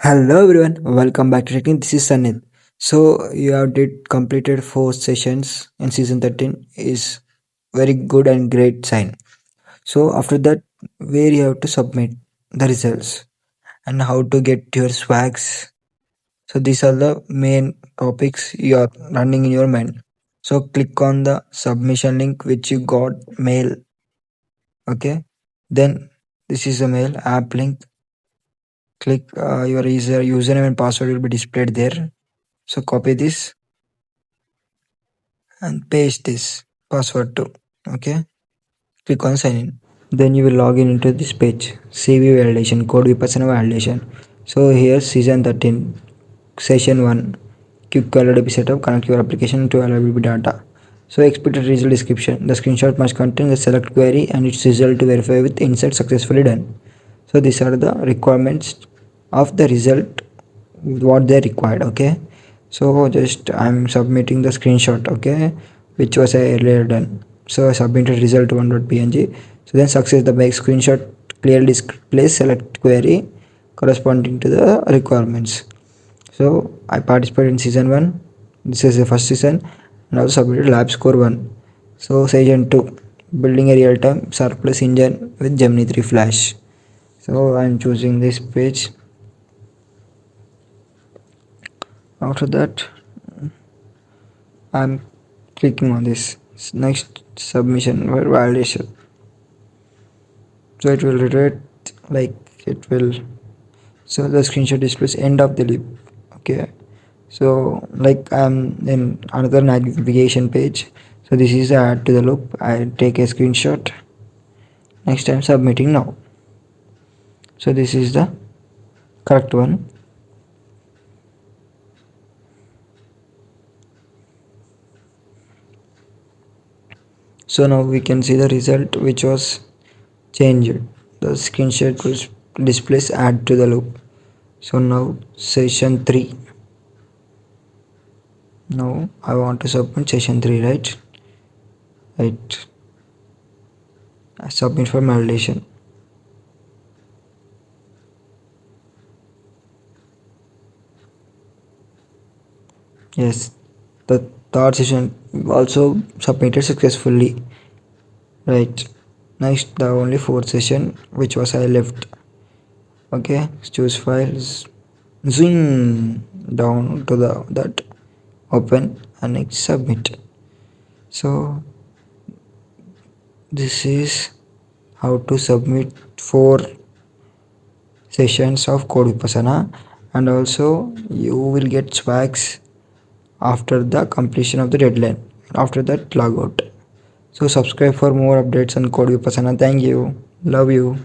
Hello everyone, welcome back to Trekking. This is Sanit. So you have did completed 4 sessions in season 13 is very good and great sign. So after that, where you have to submit the results and how to get your swags. So these are the main topics you are running in your mind. So click on the submission link which you got mail. Okay, then this is the mail app link. Click your username and password will be displayed there. So copy this and paste this password too. Okay, click on sign in. Then you will log in into this page. CV validation, code Vipassana validation. So here season 13, session 1. Quick LWP setup, connect your application to LWP data. So expected result description. The screenshot must contain the select query and its result to verify with insert successfully done. So these are the requirements of the result, what they required. Okay, so just I'm submitting the screenshot, okay, which was earlier done. So I submitted result 1.png. So then success, the base screenshot clearly displays select query corresponding to the requirements. So I participated in season 1. This is the first season, and also submitted lab score 1. So season 2, building a real-time surplus engine with Gemini 3 Flash. So I'm choosing this page. After that, I'm clicking on this next submission for validation. So it will read like it will. So the screenshot displays end of the loop. Okay, so like I'm in another navigation page. So this is the add to the loop. I take a screenshot. Next I'm submitting now. So this is the correct one. So now we can see the result which was changed. The screenshot will displays add to the loop. So now session 3. Now I want to submit session 3, right? Right. I submit for validation. Yes, the third session also submitted successfully. Right. Next, the only fourth session which was I left. Okay, choose files, zoom down to the that, open and next submit. So this is how to submit 4 sessions of Code Vipassana, and also you will get swags after the completion of the deadline. After that, log out. So subscribe for more updates on Code Vipassana. Thank you. Love you.